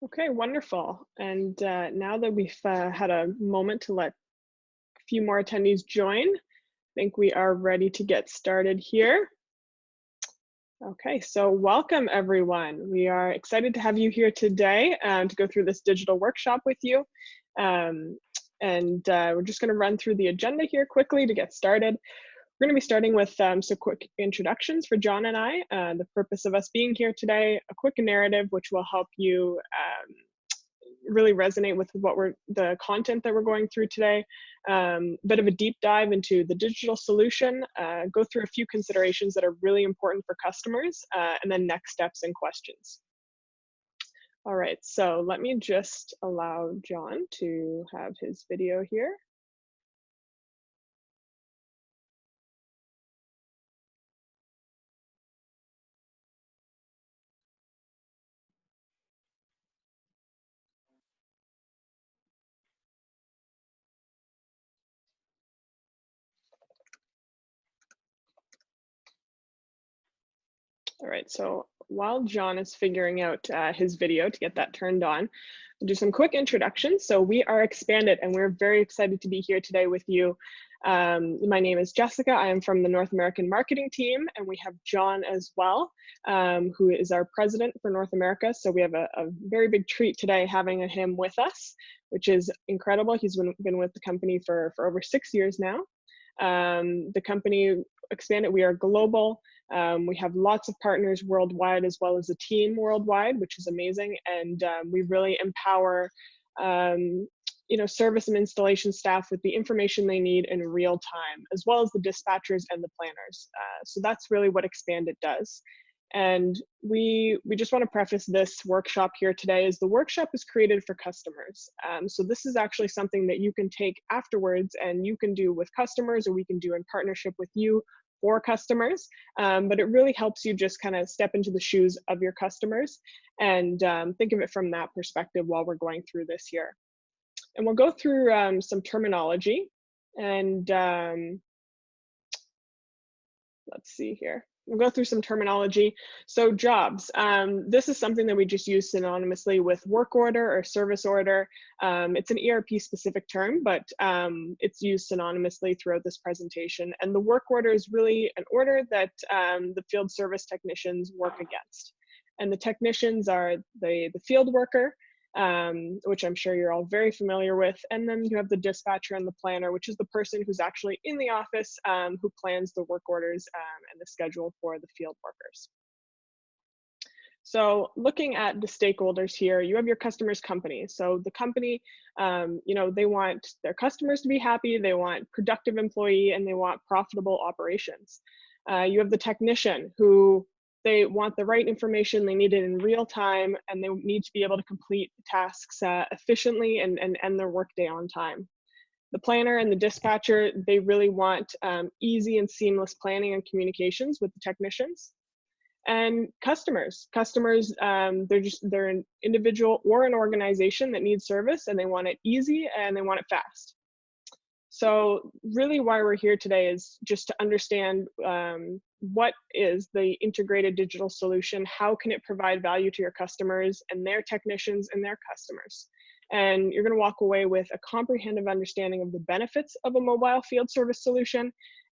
Okay, wonderful. And now that we've had a moment to let a few more attendees join, I think we are ready to get started here. Okay, so welcome everyone. We are excited to have you here today to go through this digital workshop with you. We're just going to run through the agenda here quickly to get started. We're going to be starting with some quick introductions for John and I. The purpose of us being here today, a quick narrative which will help you really resonate with the content that we're going through today. Bit of a deep dive into the digital solution, go through a few considerations that are really important for customers, and then next steps and questions. All right, so let me just allow John to have his video here. All right, so while John is figuring out his video to get that turned on, I'll do some quick introductions. So we are ExpandIT, and we're very excited to be here today with you. My name is Jessica. I am from the North American marketing team, and we have John as well, who is our president for North America. So we have a very big treat today having him with us, which is incredible. He's been with the company for over 6 years now. The company ExpandIT, we are global. We have lots of partners worldwide as well as a team worldwide, which is amazing. And we really empower service and installation staff with the information they need in real time, as well as the dispatchers and the planners. So that's really what ExpandIT does. And we just want to preface this workshop here today as the workshop is created for customers. So this is actually something that you can take afterwards and you can do with customers, or we can do in partnership with you for customers. But it really helps you just kind of step into the shoes of your customers and think of it from that perspective while we're going through this here. And we'll go through some terminology and let's see here. We'll go through some terminology. So jobs, this is something that we just use synonymously with work order or service order. It's an ERP specific term, but it's used synonymously throughout this presentation. And the work order is really an order that the field service technicians work against. And the technicians are the field worker, which I'm sure you're all very familiar with. And then you have the dispatcher and the planner, which is the person who's actually in the office who plans the work orders and the schedule for the field workers. So looking at the stakeholders here, you have your customer's company. So the company, they want their customers to be happy, they want productive employee, and they want profitable operations. You have the technician who they want the right information, they need it in real time, and they need to be able to complete tasks efficiently and end their workday on time. The planner and the dispatcher, they really want easy and seamless planning and communications with the technicians. And customers, they're an individual or an organization that needs service, and they want it easy and they want it fast. So really why we're here today is just to understand what is the integrated digital solution, how can it provide value to your customers and their technicians and their customers. And you're going to walk away with a comprehensive understanding of the benefits of a mobile field service solution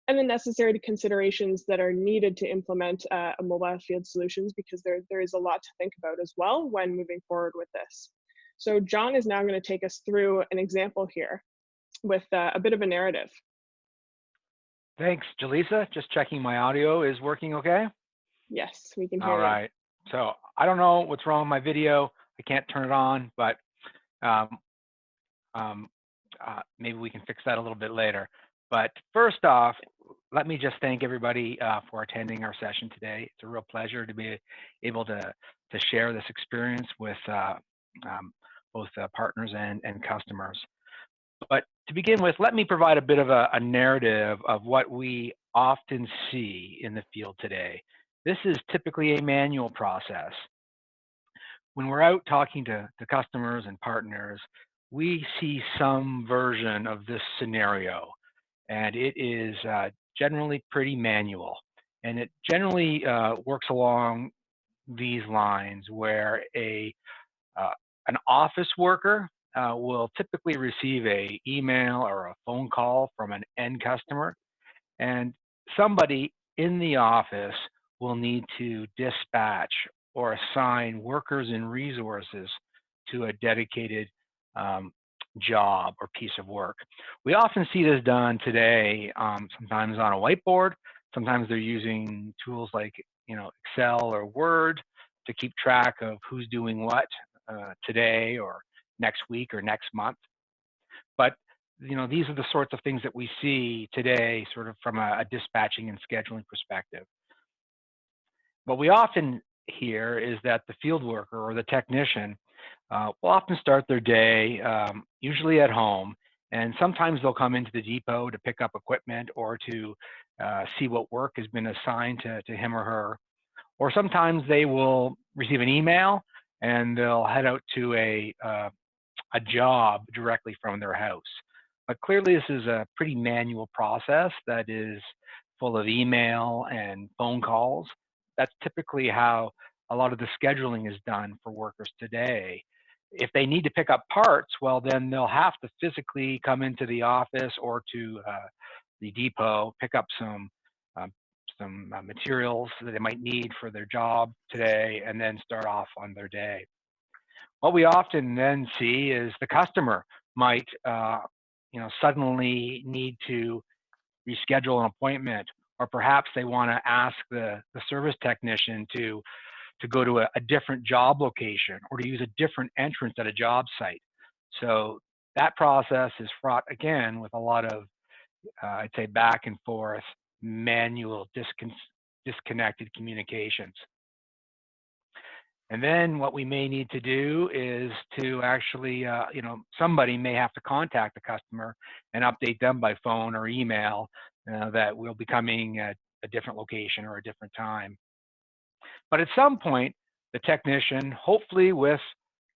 and the necessary considerations that are needed to implement a mobile field solutions, because there is a lot to think about as well when moving forward with this. So John is now going to take us through an example here with a bit of a narrative. Thanks, Jaleesa. Just checking my audio is working okay? Yes, we can hear you. All right. So I don't know what's wrong with my video. I can't turn it on, but maybe we can fix that a little bit later. But first off, let me just thank everybody for attending our session today. It's a real pleasure to be able to share this experience with both partners and customers. But to begin with, let me provide a bit of a narrative of what we often see in the field today. This is typically a manual process. When we're out talking to customers and partners, we see some version of this scenario, and it is generally pretty manual. And it generally works along these lines, where a An office worker will typically receive an email or a phone call from an end customer, and somebody in the office will need to dispatch or assign workers and resources to a dedicated job or piece of work. We often see this done today, sometimes on a whiteboard. Sometimes they're using tools like Excel or Word to keep track of who's doing what today or next week or next month. But these are the sorts of things that we see today, sort of from a dispatching and scheduling perspective. What we often hear is that the field worker or the technician will often start their day usually at home, and sometimes they'll come into the depot to pick up equipment or to see what work has been assigned to him or her. Or sometimes they will receive an email and they'll head out to a job directly from their house. But clearly this is a pretty manual process that is full of email and phone calls. That's typically how a lot of the scheduling is done for workers today. If they need to pick up parts, well, then they'll have to physically come into the office or to the depot, pick up some materials that they might need for their job today, and then start off on their day. What we often then see is the customer might suddenly need to reschedule an appointment, or perhaps they want to ask the service technician to go to a different job location or to use a different entrance at a job site. So that process is fraught again with a lot of I'd say back and forth manual disconnected communications. And then what we may need to do is to actually, somebody may have to contact the customer and update them by phone or email that we'll be coming at a different location or a different time. But at some point, the technician, hopefully with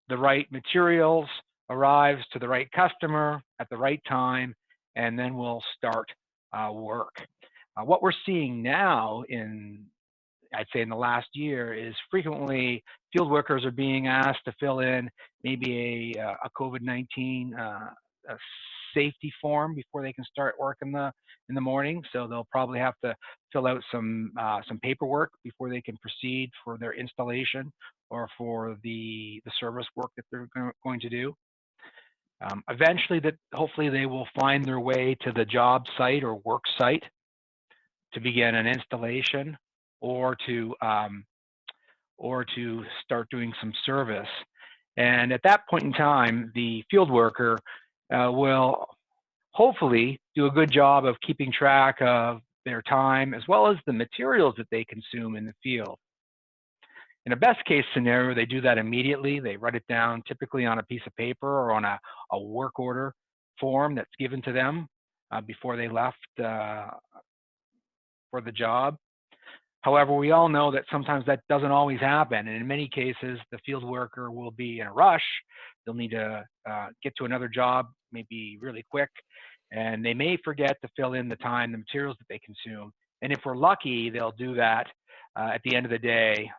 the right materials, arrives to the right customer at the right time, and then we'll start work. What we're seeing now I'd say in the last year is frequently field workers are being asked to fill in maybe a COVID-19 safety form before they can start work in the morning. So they'll probably have to fill out some paperwork before they can proceed for their installation or for the service work that they're going to do. Eventually, hopefully they will find their way to the job site or work site to begin an installation or to start doing some service. And at that point in time, the field worker will hopefully do a good job of keeping track of their time as well as the materials that they consume in the field. In a best case scenario, they do that immediately. They write it down typically on a piece of paper or on a work order form that's given to them before they left for the job. However, we all know that sometimes that doesn't always happen. And in many cases, the field worker will be in a rush. They'll need to get to another job, maybe really quick. And they may forget to fill in the time, the materials that they consume. And if we're lucky, they'll do that at the end of the day.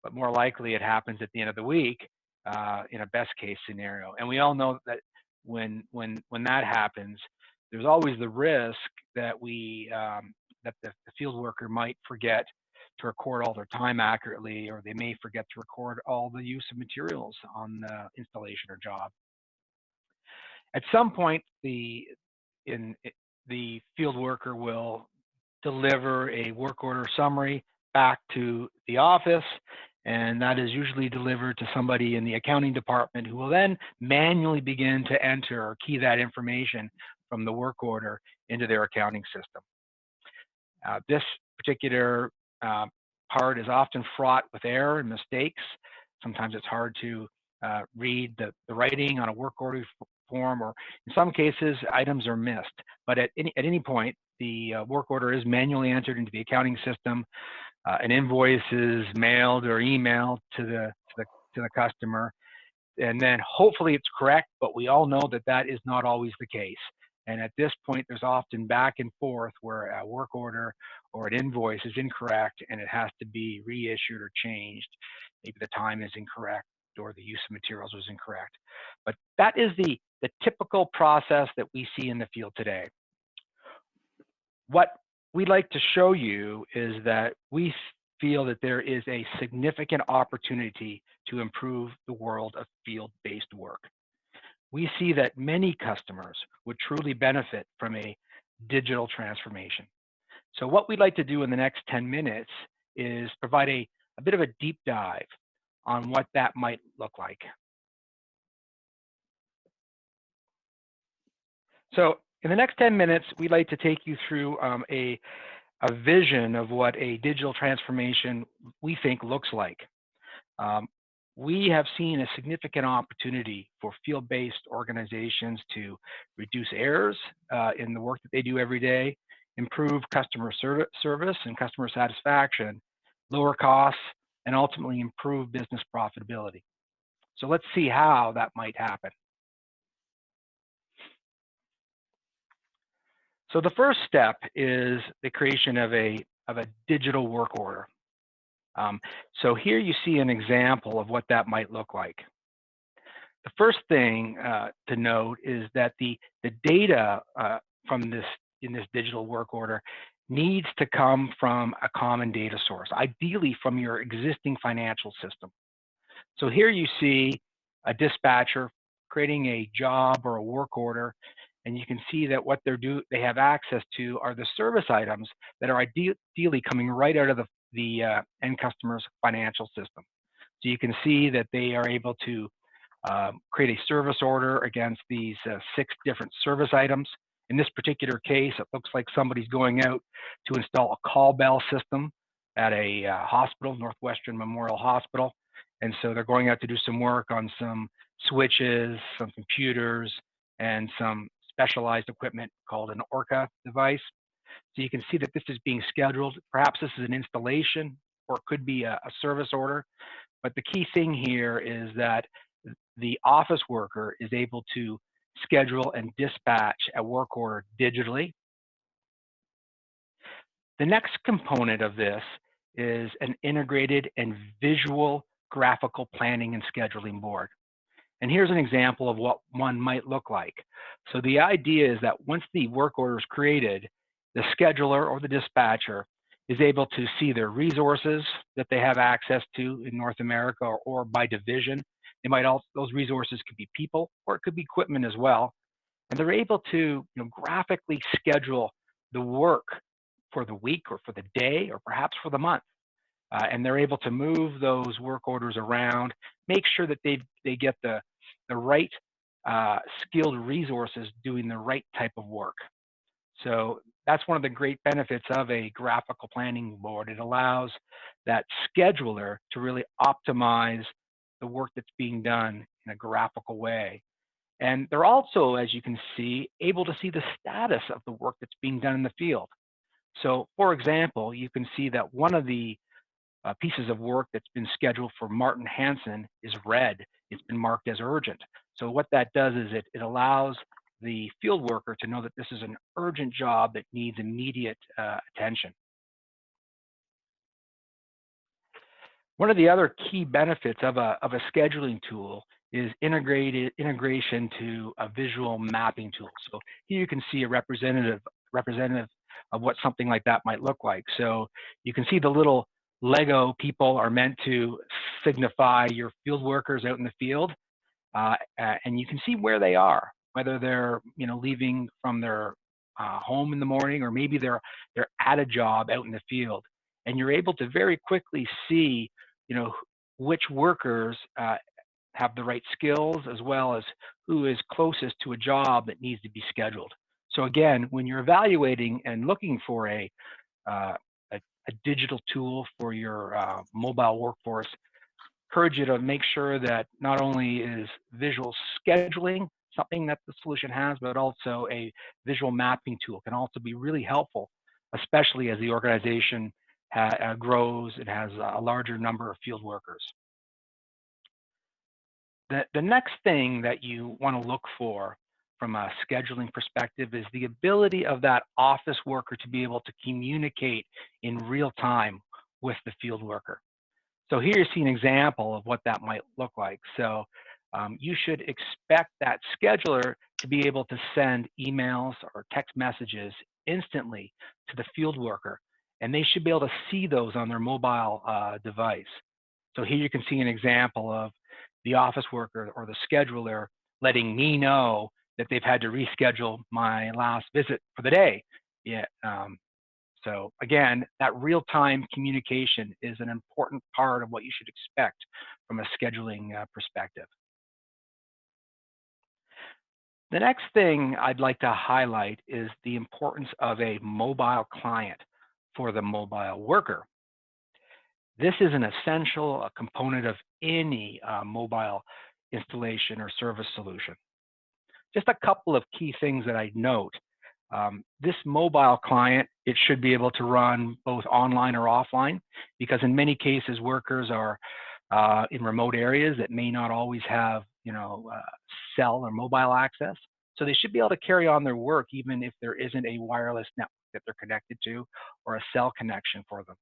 But more likely it happens at the end of the week in a best case scenario. And we all know that when that happens, there's always the risk that that the field worker might forget to record all their time accurately, or they may forget to record all the use of materials on the installation or job. At some point, the field worker will deliver a work order summary back to the office, and that is usually delivered to somebody in the accounting department who will then manually begin to enter or key that information from the work order into their accounting system. This particular part is often fraught with error and mistakes. Sometimes it's hard to read the writing on a work order form, or in some cases, items are missed. But at any point, the work order is manually entered into the accounting system. An invoice is mailed or emailed to the customer, and then hopefully it's correct. But we all know that that is not always the case. And at this point, there's often back and forth where a work order or an invoice is incorrect and it has to be reissued or changed. Maybe the time is incorrect or the use of materials was incorrect. But that is the typical process that we see in the field today. What we'd like to show you is that we feel that there is a significant opportunity to improve the world of field-based work. We see that many customers would truly benefit from a digital transformation. So what we'd like to do in the next 10 minutes is provide a bit of a deep dive on what that might look like. So in the next 10 minutes, we'd like to take you through a vision of what a digital transformation we think looks like. We have seen a significant opportunity for field-based organizations to reduce errors in the work that they do every day, improve customer service and customer satisfaction, lower costs, and ultimately improve business profitability. So let's see how that might happen. So the first step is the creation of a digital work order. So here you see an example of what that might look like. The first thing to note is that the data from in this digital work order needs to come from a common data source, ideally from your existing financial system. So here you see a dispatcher creating a job or a work order, and you can see that what they have access to are the service items that are ideally coming right out of the end customer's financial system. So you can see that they are able to create a service order against these 6 different service items. In this particular case, it looks like somebody's going out to install a call bell system at a hospital, Northwestern Memorial Hospital. And so they're going out to do some work on some switches, some computers, and some specialized equipment called an ORCA device. So you can see that this is being scheduled. Perhaps this is an installation, or it could be a service order. But the key thing here is that the office worker is able to schedule and dispatch a work order digitally. The next component of this is an integrated and visual graphical planning and scheduling board. And here's an example of what one might look like. So the idea is that once the work order is created, the scheduler or the dispatcher is able to see their resources that they have access to in North America or by division. They might also, those resources could be people or it could be equipment as well. And they're able to graphically schedule the work for the week or for the day or perhaps for the month. And they're able to move those work orders around, make sure that they get the right skilled resources doing the right type of work. So that's one of the great benefits of a graphical planning board. It allows that scheduler to really optimize the work that's being done in a graphical way. And they're also, as you can see, able to see the status of the work that's being done in the field. So for example, you can see that one of the pieces of work that's been scheduled for Martin Hansen is red. It's been marked as urgent. So what that does is it allows the field worker to know that this is an urgent job that needs immediate attention. One of the other key benefits of a scheduling tool is integration to a visual mapping tool. So here you can see a representative of what something like that might look like. So you can see the little Lego people are meant to signify your field workers out in the field, and you can see where they are, whether they're leaving from their home in the morning, or maybe they're at a job out in the field, and you're able to very quickly see which workers have the right skills, as well as who is closest to a job that needs to be scheduled. So again, when you're evaluating and looking for a digital tool for your mobile workforce, encourage you to make sure that not only is visual scheduling something that the solution has, but also a visual mapping tool can also be really helpful, especially as the organization grows and has a larger number of field workers. The next thing that you want to look for from a scheduling perspective is the ability of that office worker to be able to communicate in real time with the field worker. So here you see an example of what that might look like. So you should expect that scheduler to be able to send emails or text messages instantly to the field worker, and they should be able to see those on their mobile device. So here you can see an example of the office worker or the scheduler letting me know that they've had to reschedule my last visit for the day. Yeah. So again, that real-time communication is an important part of what you should expect from a scheduling perspective. The next thing I'd like to highlight is the importance of a mobile client for the mobile worker. This is an essential component of any mobile installation or service solution. Just a couple of key things that I'd note. This mobile client, it should be able to run both online or offline, because in many cases workers are in remote areas that may not always have cell or mobile access. So they should be able to carry on their work even if there isn't a wireless network that they're connected to or a cell connection for them.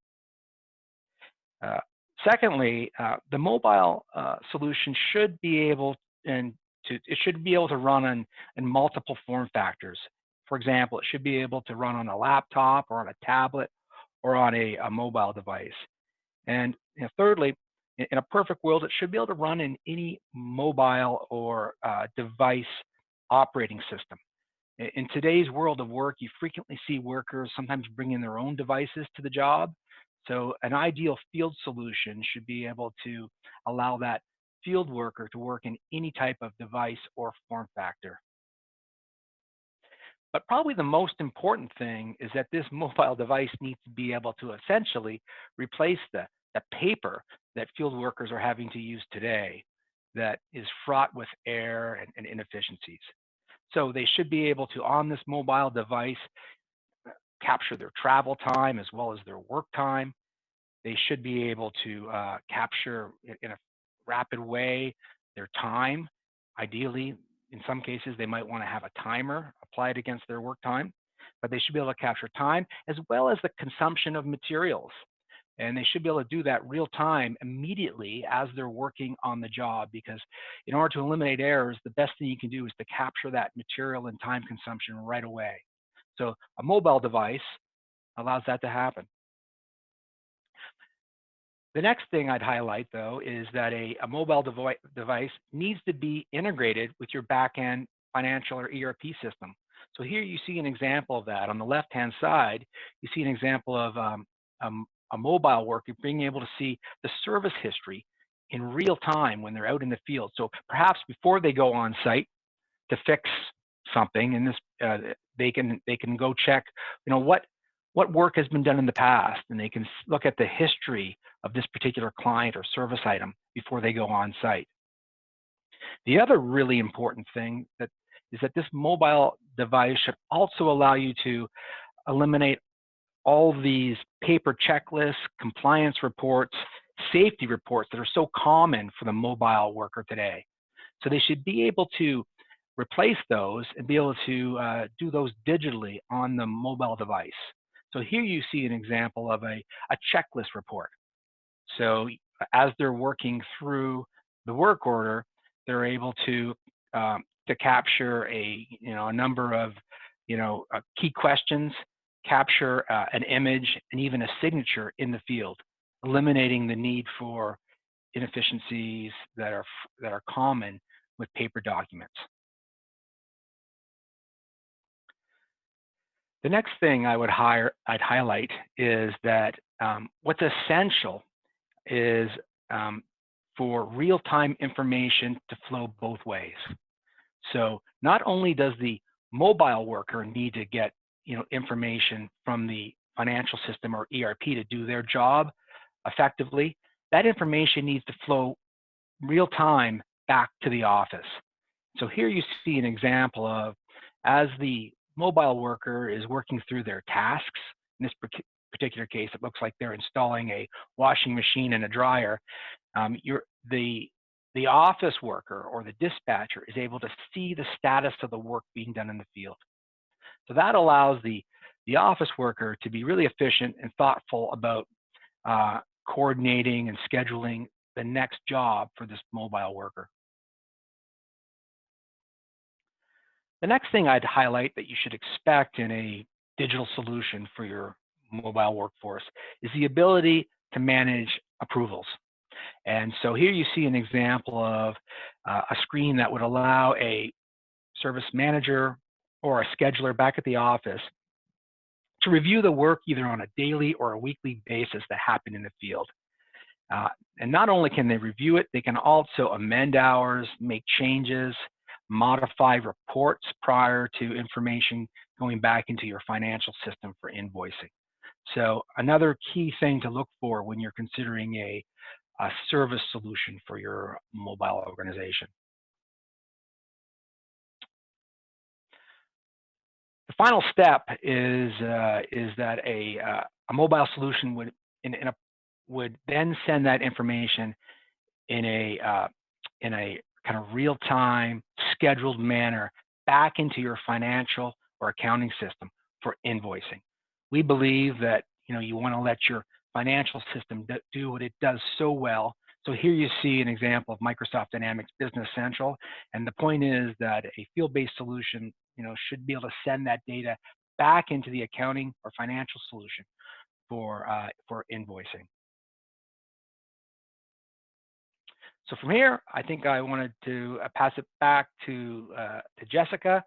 Secondly, the mobile solution should be able to run in multiple form factors. For example, it should be able to run on a laptop or on a tablet or on a mobile device. And thirdly, in a perfect world, it should be able to run in any mobile or device operating system. In today's world of work, you frequently see workers sometimes bringing their own devices to the job. So an ideal field solution should be able to allow that field worker to work in any type of device or form factor. But probably the most important thing is that this mobile device needs to be able to essentially replace the paper that field workers are having to use today that is fraught with error and inefficiencies. So they should be able to, on this mobile device, capture their travel time as well as their work time. They should be able to capture in a rapid way their time. Ideally, in some cases, they might want to have a timer applied against their work time, but they should be able to capture time as well as the consumption of materials. And they should be able to do that real time immediately as they're working on the job, because in order to eliminate errors, the best thing you can do is to capture that material and time consumption right away. So a mobile device allows that to happen. The next thing I'd highlight, though, is that a mobile device needs to be integrated with your back-end financial or ERP system. So here you see an example of that. On the left-hand side, you see an example of a mobile worker being able to see the service history in real time when they're out in the field. So perhaps before they go on site to fix something, and this they can go check, what work has been done in the past, and they can look at the history of this particular client or service item before they go on site. The other really important thing is that this mobile device should also allow you to eliminate all these paper checklists, compliance reports, safety reports that are so common for the mobile worker today. So they should be able to replace those and be able to do those digitally on the mobile device. So here you see an example of a checklist report. So as they're working through the work order, they're able to capture a number of key questions, capture an image, and even a signature in the field, eliminating the need for inefficiencies that are common with paper documents. The next thing I'd highlight is that what's essential is for real-time information to flow both ways. So not only does the mobile worker need to get information from the financial system or ERP to do their job effectively, that information needs to flow real-time back to the office. So here you see an example of, as the mobile worker is working through their tasks, in this particular case, it looks like they're installing a washing machine and a dryer. The office worker or the dispatcher is able to see the status of the work being done in the field. So that allows the office worker to be really efficient and thoughtful about coordinating and scheduling the next job for this mobile worker. The next thing I'd highlight that you should expect in a digital solution for your mobile workforce is the ability to manage approvals. And so here you see an example of a screen that would allow a service manager or a scheduler back at the office to review the work either on a daily or a weekly basis that happened in the field. And not only can they review it, they can also amend hours, make changes, modify reports prior to information going back into your financial system for invoicing. So another key thing to look for when you're considering a service solution for your mobile organization. The final step is that a mobile solution would then send that information in a kind of real-time, scheduled manner back into your financial or accounting system for invoicing. We believe that you want to let your financial system do what it does so well. So here you see an example of Microsoft Dynamics Business Central, and the point is that a field-based solution should be able to send that data back into the accounting or financial solution for invoicing. So from here, I think I wanted to pass it back to Jessica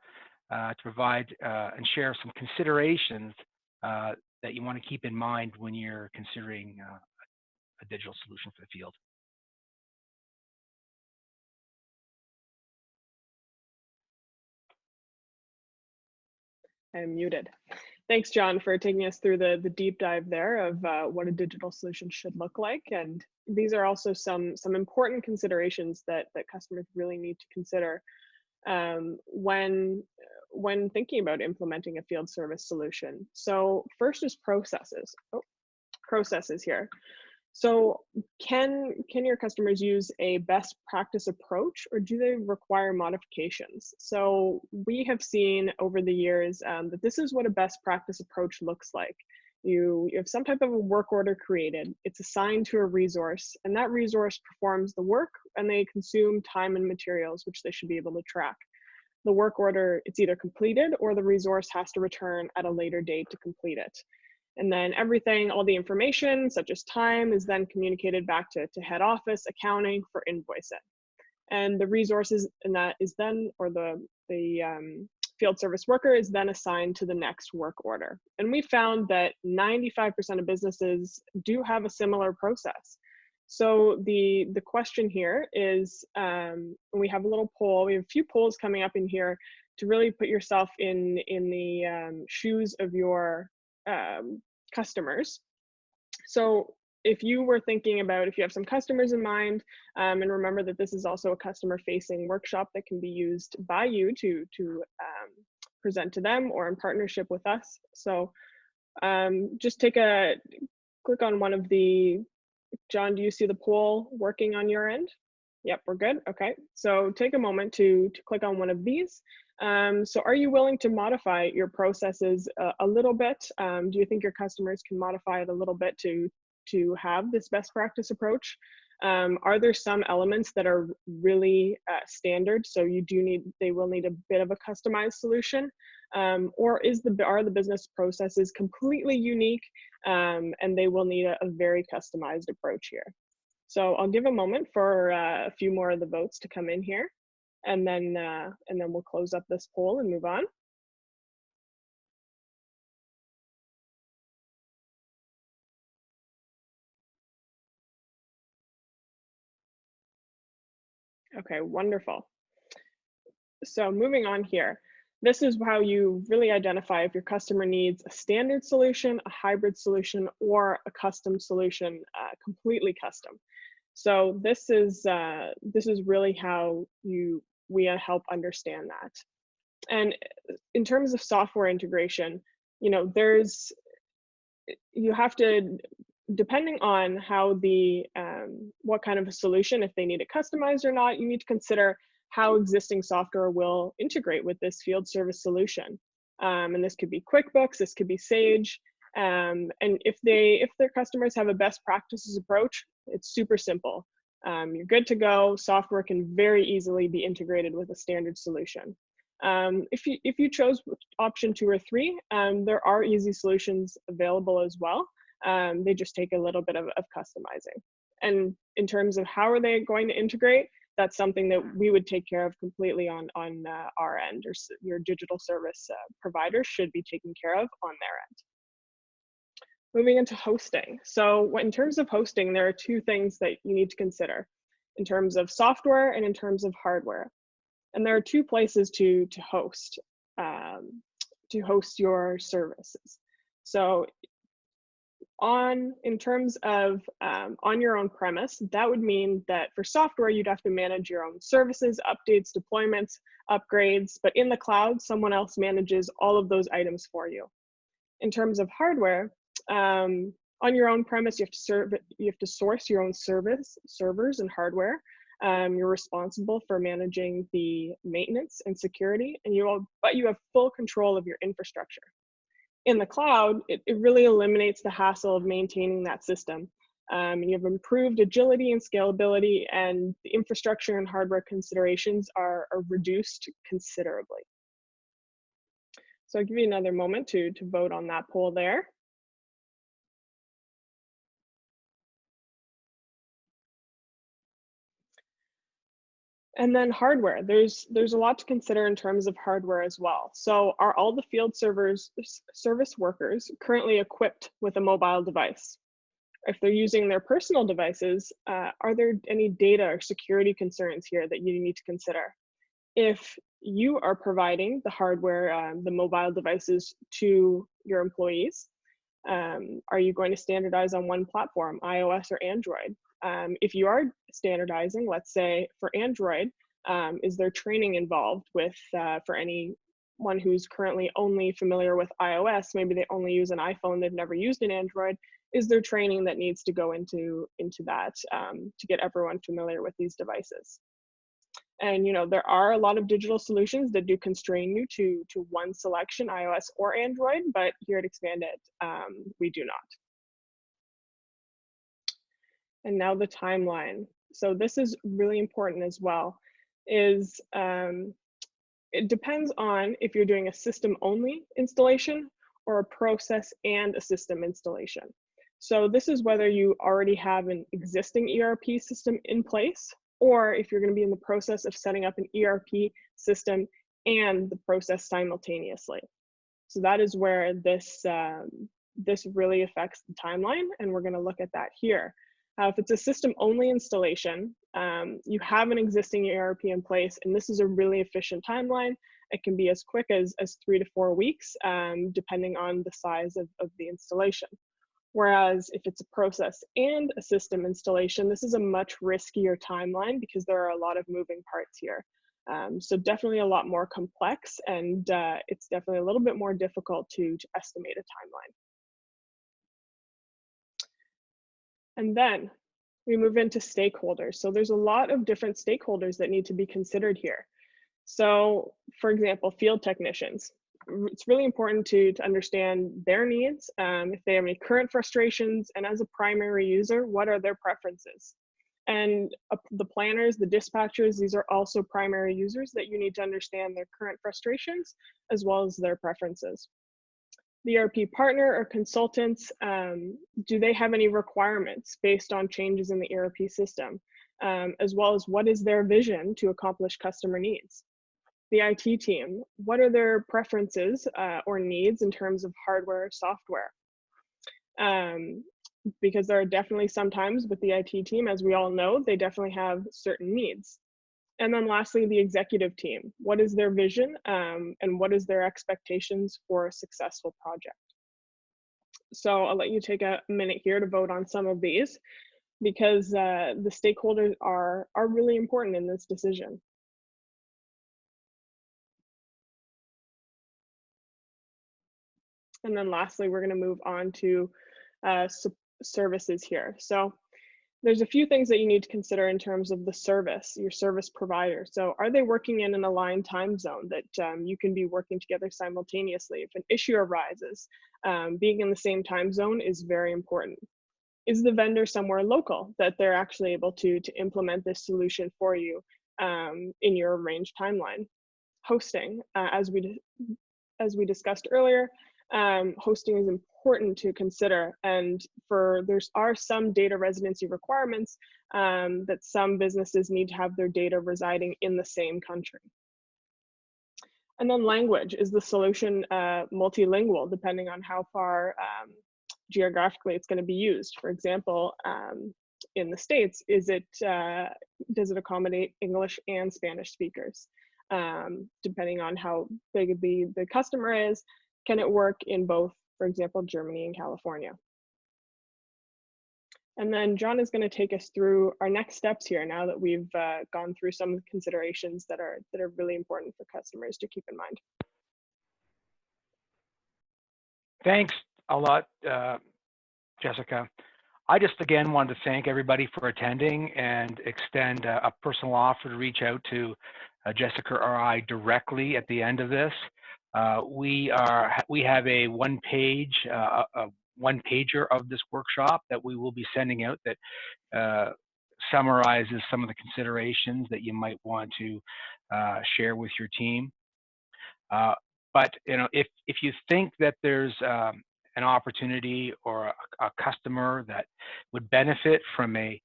to provide and share some considerations that you want to keep in mind when you're considering a digital solution for the field. I'm muted. Thanks, John, for taking us through the deep dive there of what a digital solution should look like. And these are also some important considerations that customers really need to consider when thinking about implementing a field service solution. So first is processes. Processes here. So can your customers use a best practice approach, or do they require modifications? So we have seen over the years that this is what a best practice approach looks like. You have some type of a work order created, it's assigned to a resource, and that resource performs the work, and they consume time and materials, which they should be able to track. The work order, it's either completed or the resource has to return at a later date to complete it. And then everything, all the information, such as time, is then communicated back to head office, accounting for invoicing. And the resources in that is then, or the field service worker is then assigned to the next work order. And we found that 95% of businesses do have a similar process. So the question here is, we have a little poll, we have a few polls coming up in here to really put yourself in the shoes of your customers. So if you were thinking about, if you have some customers in mind, and remember that this is also a customer facing workshop that can be used by you to present to them or in partnership with us. So just click on one of the, John, do you see the poll working on your end? Yep, we're good. Okay, so take a moment to click on one of these. So are you willing to modify your processes a little bit? Do you think your customers can modify it a little bit to have this best practice approach? Are there some elements that are really standard, so they will need a bit of a customized solution? Or are the business processes completely unique and they will need a very customized approach here? So I'll give a moment for a few more of the votes to come in here, and then we'll close up this poll and move on. Okay, wonderful. So moving on here, this is how you really identify if your customer needs a standard solution, a hybrid solution, or a custom solution, completely custom. So this is really how we help understand that. And in terms of software integration, you have to, depending on how what kind of a solution, if they need it customized or not, you need to consider how existing software will integrate with this field service solution. And this could be QuickBooks, this could be Sage. And if their customers have a best practices approach, it's super simple. You're good to go. Software can very easily be integrated with a standard solution. If you chose option 2 or 3, there are easy solutions available as well. They just take a little bit of customizing. And in terms of how are they going to integrate, that's something that we would take care of completely on our end, or your digital service provider should be taken care of on their end. Moving into hosting. So in terms of hosting, there are 2 things that you need to consider in terms of software and in terms of hardware. And there are 2 places to host your services. So in terms of on your own premise, that would mean that for software, you'd have to manage your own services, updates, deployments, upgrades, but in the cloud, someone else manages all of those items for you. In terms of hardware, on your own premise, you have to source your own servers and hardware. You're responsible for managing the maintenance and security, but you have full control of your infrastructure. In the cloud, it really eliminates the hassle of maintaining that system. You have improved agility and scalability, and the infrastructure and hardware considerations are reduced considerably. So I'll give you another moment to vote on that poll there. And then hardware, there's a lot to consider in terms of hardware as well. So are all the field service workers currently equipped with a mobile device? If they're using their personal devices, are there any data or security concerns here that you need to consider? If you are providing the hardware, the mobile devices to your employees, are you going to standardize on one platform, iOS or Android? If you are standardizing, let's say for Android, is there training involved with for anyone who's currently only familiar with iOS? Maybe they only use an iPhone, they've never used an Android. Is there training that needs to go into that to get everyone familiar with these devices? And there are a lot of digital solutions that do constrain you to one selection, iOS or Android, but here at ExpandIT, we do not. And now the timeline. So this is really important as well, it depends on if you're doing a system-only installation or a process and a system installation. So this is whether you already have an existing ERP system in place, or if you're going to be in the process of setting up an ERP system and the process simultaneously. So that is where this really affects the timeline, and we're going to look at that here. If it's a system-only installation, you have an existing ERP in place, and this is a really efficient timeline. It can be as quick as 3 to 4 weeks, depending on the size of the installation. Whereas if it's a process and a system installation, this is a much riskier timeline because there are a lot of moving parts here. So definitely a lot more complex, and it's definitely a little bit more difficult to estimate a timeline. And then we move into stakeholders. So there's a lot of different stakeholders that need to be considered here. So for example, field technicians. It's really important to understand their needs, if they have any current frustrations, and as a primary user, what are their preferences? And the planners, the dispatchers, these are also primary users that you need to understand their current frustrations as well as their preferences. The ERP partner or consultants, do they have any requirements based on changes in the ERP system, as well as what is their vision to accomplish customer needs? The IT team, what are their preferences or needs in terms of hardware or software? Because there are definitely sometimes with the IT team, as we all know, they definitely have certain needs. And then lastly, the executive team, what is their vision and what is their expectations for a successful project? So I'll let you take a minute here to vote on some of these, because the stakeholders are really important in this decision. And then lastly, we're going to move on to services here. So There's a few things that you need to consider in terms of the service, your service provider. So are they working in an aligned time zone that you can be working together simultaneously? If an issue arises, being in the same time zone is very important. Is the vendor somewhere local that they're actually able to implement this solution for you in your arranged timeline? Hosting, as we discussed earlier, hosting is important to consider, and there are some data residency requirements that some businesses need to have their data residing in the same country. And then language, is the solution multilingual, depending on how far geographically it's going to be used? For example, in the States, does it accommodate English and Spanish speakers? Depending on how big the customer is, can it work in both, for example, Germany and California? And then John is going to take us through our next steps here now that we've gone through some of the considerations that are really important for customers to keep in mind. Thanks a lot, Jessica. I just again wanted to thank everybody for attending and extend a personal offer to reach out to Jessica or I directly at the end of this. We have a one-pager of this workshop that we will be sending out that summarizes some of the considerations that you might want to share with your team. But if you think that there's an opportunity or a customer that would benefit from a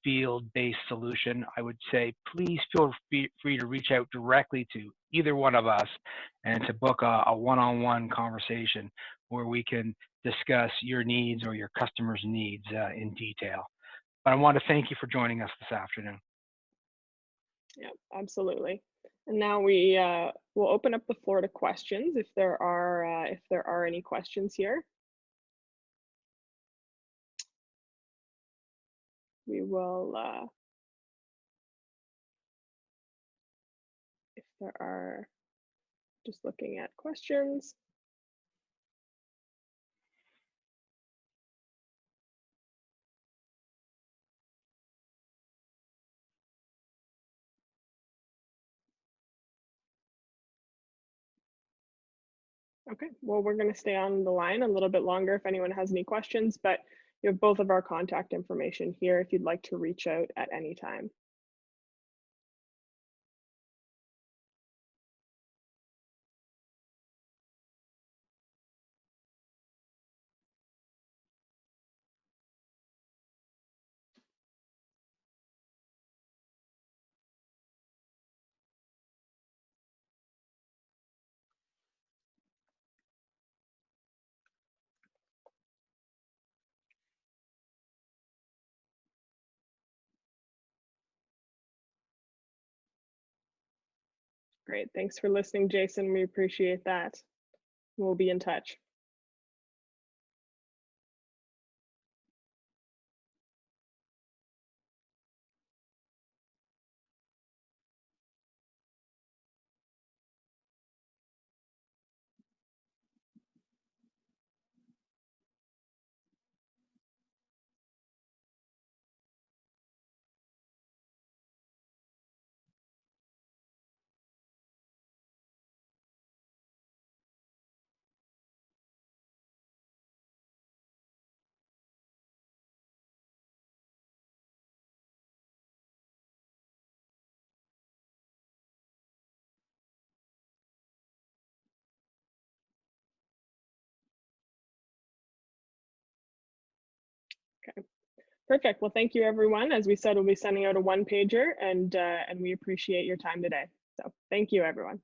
field-based solution, I would say please feel free to reach out directly to either one of us and to book a one-on-one conversation where we can discuss your needs or your customer's needs in detail. But I want to thank you for joining us this afternoon. Yeah, absolutely. And now we will open up the floor to questions if there are any questions here. We will, if there are, just looking at questions. Okay, well, we're going to stay on the line a little bit longer if anyone has any questions, but you have both of our contact information here if you'd like to reach out at any time. Great, thanks for listening, Jason. We appreciate that. We'll be in touch. Okay, perfect. Well, thank you, everyone. As we said, we'll be sending out a one-pager, and we appreciate your time today. So thank you, everyone.